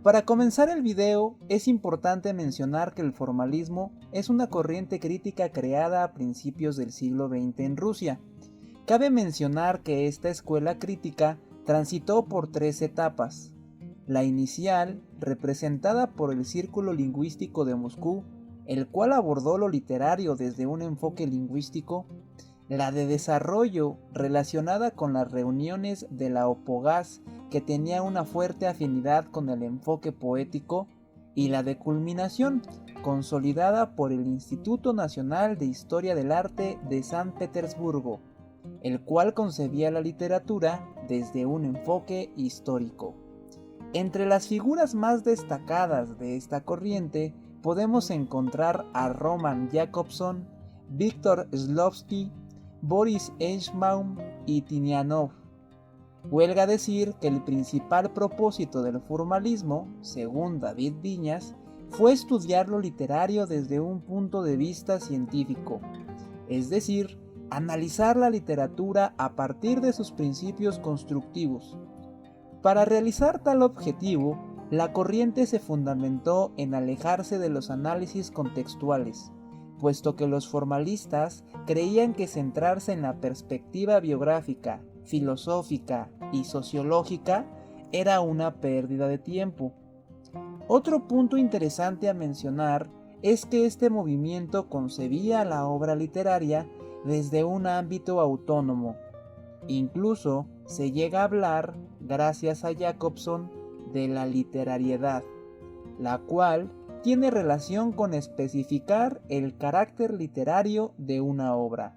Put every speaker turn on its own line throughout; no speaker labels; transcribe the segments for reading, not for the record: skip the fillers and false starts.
Para comenzar el video, es importante mencionar que el formalismo es una corriente crítica creada a principios del siglo XX en Rusia. Cabe mencionar que esta escuela crítica transitó por tres etapas. La inicial, representada por el Círculo Lingüístico de Moscú, el cual abordó lo literario desde un enfoque lingüístico. La de desarrollo, relacionada con las reuniones de la Opogaz, que tenía una fuerte afinidad con el enfoque poético, y la de culminación, consolidada por el Instituto Nacional de Historia del Arte de San Petersburgo, el cual concebía la literatura desde un enfoque histórico. Entre las figuras más destacadas de esta corriente podemos encontrar a Roman Jakobson, Víctor Shklovsky, Boris Eschbaum y Tinianov. Huelga decir que el principal propósito del formalismo, según David Viñas, fue estudiar lo literario desde un punto de vista científico, es decir, analizar la literatura a partir de sus principios constructivos. Para realizar tal objetivo, la corriente se fundamentó en alejarse de los análisis contextuales, puesto que los formalistas creían que centrarse en la perspectiva biográfica, filosófica y sociológica era una pérdida de tiempo. Otro punto interesante a mencionar es que este movimiento concebía la obra literaria desde un ámbito autónomo. Incluso se llega a hablar, gracias a Jakobson, de la literariedad, la cual tiene relación con especificar el carácter literario de una obra.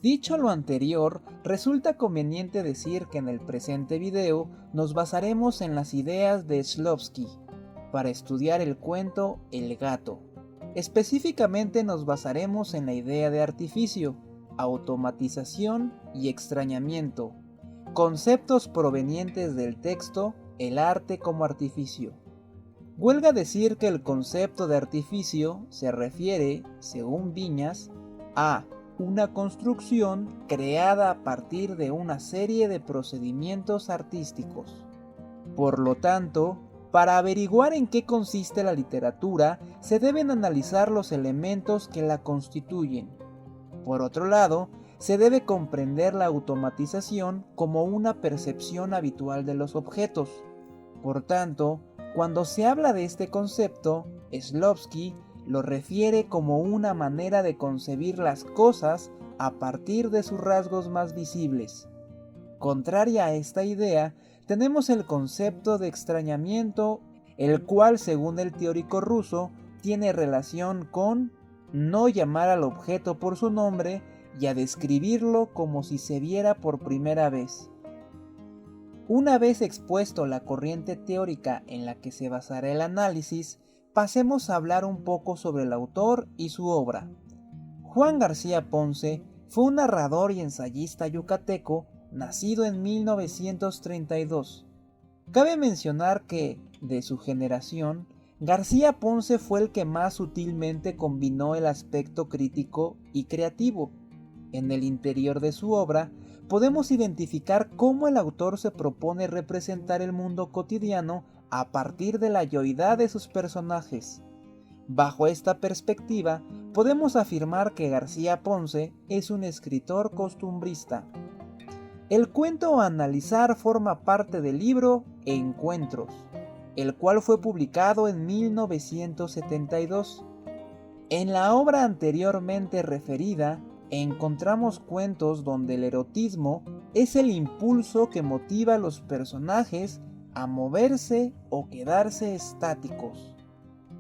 Dicho lo anterior, resulta conveniente decir que en el presente video nos basaremos en las ideas de Shklovsky para estudiar el cuento El gato. Específicamente nos basaremos en la idea de artificio, automatización y extrañamiento, conceptos provenientes del texto El arte como artificio. Huelga decir que el concepto de artificio se refiere, según Viñas, a una construcción creada a partir de una serie de procedimientos artísticos. Por lo tanto, para averiguar en qué consiste la literatura, se deben analizar los elementos que la constituyen. Por otro lado, se debe comprender la automatización como una percepción habitual de los objetos. Por tanto, cuando se habla de este concepto, Shklovsky lo refiere como una manera de concebir las cosas a partir de sus rasgos más visibles. Contraria a esta idea, tenemos el concepto de extrañamiento, el cual, según el teórico ruso, tiene relación con no llamar al objeto por su nombre y a describirlo como si se viera por primera vez. Una vez expuesto la corriente teórica en la que se basará el análisis, pasemos a hablar un poco sobre el autor y su obra. Juan García Ponce fue un narrador y ensayista yucateco nacido en 1932. Cabe mencionar que, de su generación, García Ponce fue el que más sutilmente combinó el aspecto crítico y creativo. En el interior de su obra, podemos identificar cómo el autor se propone representar el mundo cotidiano a partir de la yoidad de sus personajes. Bajo esta perspectiva, podemos afirmar que García Ponce es un escritor costumbrista. El cuento a analizar forma parte del libro Encuentros, el cual fue publicado en 1972. En la obra anteriormente referida, encontramos cuentos donde el erotismo es el impulso que motiva a los personajes a moverse o quedarse estáticos.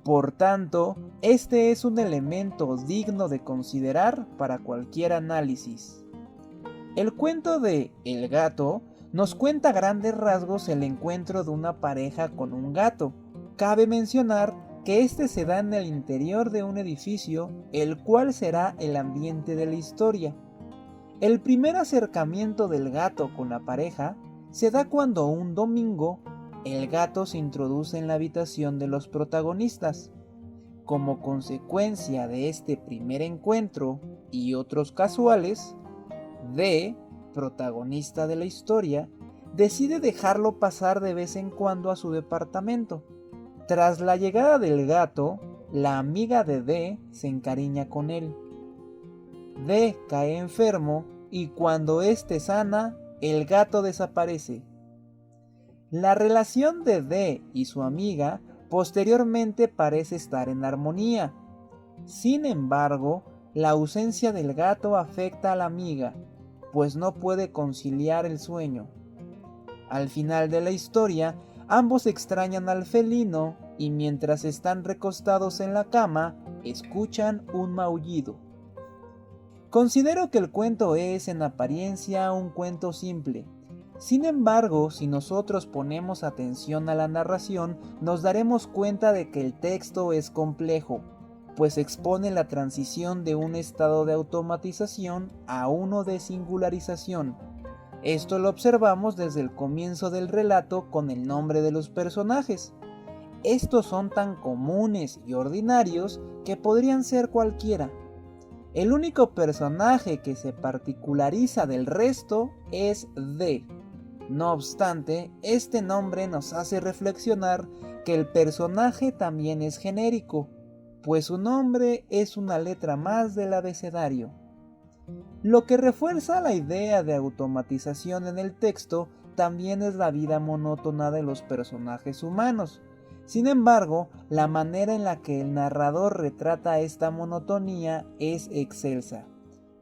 Por tanto, este es un elemento digno de considerar para cualquier análisis. El cuento de El gato nos cuenta a grandes rasgos el encuentro de una pareja con un gato. Cabe mencionar que este se da en el interior de un edificio, el cual será el ambiente de la historia. El primer acercamiento del gato con la pareja se da cuando un domingo el gato se introduce en la habitación de los protagonistas. Como consecuencia de este primer encuentro y otros casuales, D, protagonista de la historia, decide dejarlo pasar de vez en cuando a su departamento. Tras la llegada del gato, la amiga de D se encariña con él. D cae enfermo y cuando éste sana, el gato desaparece. La relación de D y su amiga posteriormente parece estar en armonía. Sin embargo, la ausencia del gato afecta a la amiga, pues no puede conciliar el sueño. Al final de la historia, ambos extrañan al felino y mientras están recostados en la cama, escuchan un maullido. Considero que el cuento es en apariencia un cuento simple. Sin embargo, si nosotros ponemos atención a la narración, nos daremos cuenta de que el texto es complejo, pues expone la transición de un estado de automatización a uno de singularización. Esto lo observamos desde el comienzo del relato con el nombre de los personajes. Estos son tan comunes y ordinarios que podrían ser cualquiera. El único personaje que se particulariza del resto es D. No obstante, este nombre nos hace reflexionar que el personaje también es genérico, pues su nombre es una letra más del abecedario. Lo que refuerza la idea de automatización en el texto también es la vida monótona de los personajes humanos. Sin embargo, la manera en la que el narrador retrata esta monotonía es excelsa,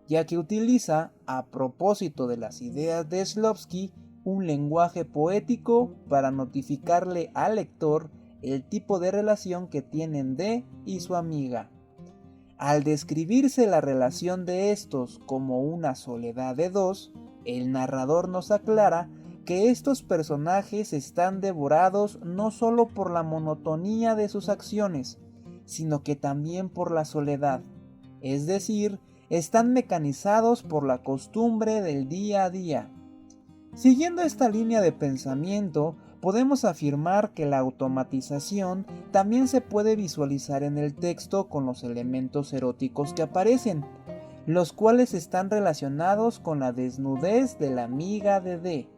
ya que utiliza, a propósito de las ideas de Shklovsky, un lenguaje poético para notificarle al lector el tipo de relación que tienen D y su amiga. Al describirse la relación de estos como una soledad de dos, el narrador nos aclara que estos personajes están devorados no solo por la monotonía de sus acciones, sino que también por la soledad, es decir, están mecanizados por la costumbre del día a día. Siguiendo esta línea de pensamiento, podemos afirmar que la automatización también se puede visualizar en el texto con los elementos eróticos que aparecen, los cuales están relacionados con la desnudez de la amiga de D.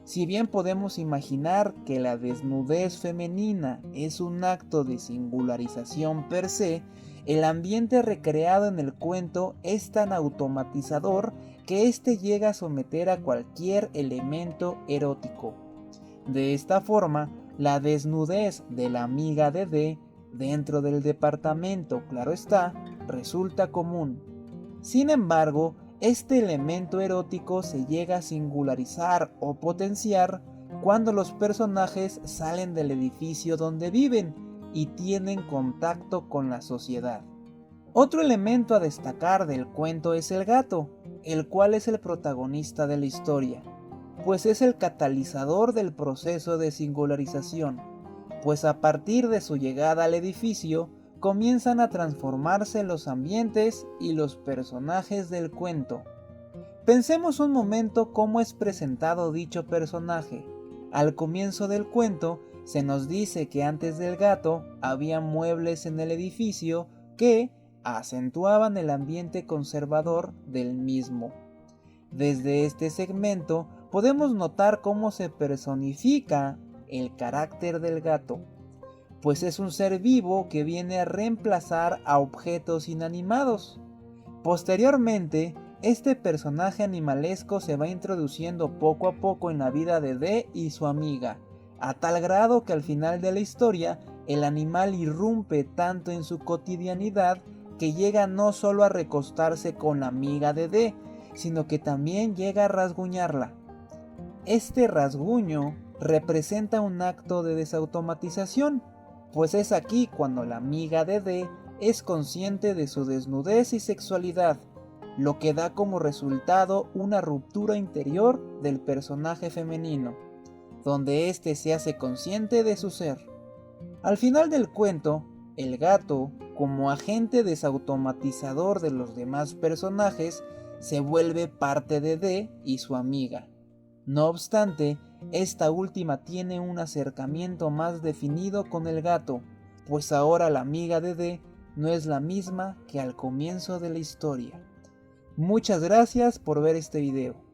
Si bien podemos imaginar que la desnudez femenina es un acto de singularización per se, el ambiente recreado en el cuento es tan automatizador que éste llega a someter a cualquier elemento erótico. De esta forma, la desnudez de la amiga de D dentro del departamento, claro está, resulta común. Sin embargo, este elemento erótico se llega a singularizar o potenciar cuando los personajes salen del edificio donde viven y tienen contacto con la sociedad. Otro elemento a destacar del cuento es el gato, el cual es el protagonista de la historia, pues es el catalizador del proceso de singularización, pues a partir de su llegada al edificio comienzan a transformarse los ambientes y los personajes del cuento. Pensemos un momento cómo es presentado dicho personaje. Al comienzo del cuento se nos dice que antes del gato había muebles en el edificio que acentuaban el ambiente conservador del mismo. Desde este segmento podemos notar cómo se personifica el carácter del gato, pues es un ser vivo que viene a reemplazar a objetos inanimados. Posteriormente, este personaje animalesco se va introduciendo poco a poco en la vida de D y su amiga, a tal grado que al final de la historia el animal irrumpe tanto en su cotidianidad que llega no solo a recostarse con la amiga de D, sino que también llega a rasguñarla. Este rasguño representa un acto de desautomatización, pues es aquí cuando la amiga de D es consciente de su desnudez y sexualidad, lo que da como resultado una ruptura interior del personaje femenino, donde éste se hace consciente de su ser. Al final del cuento, el gato, como agente desautomatizador de los demás personajes, se vuelve parte de D y su amiga. No obstante, esta última tiene un acercamiento más definido con el gato, pues ahora la amiga de D no es la misma que al comienzo de la historia. Muchas gracias por ver este video.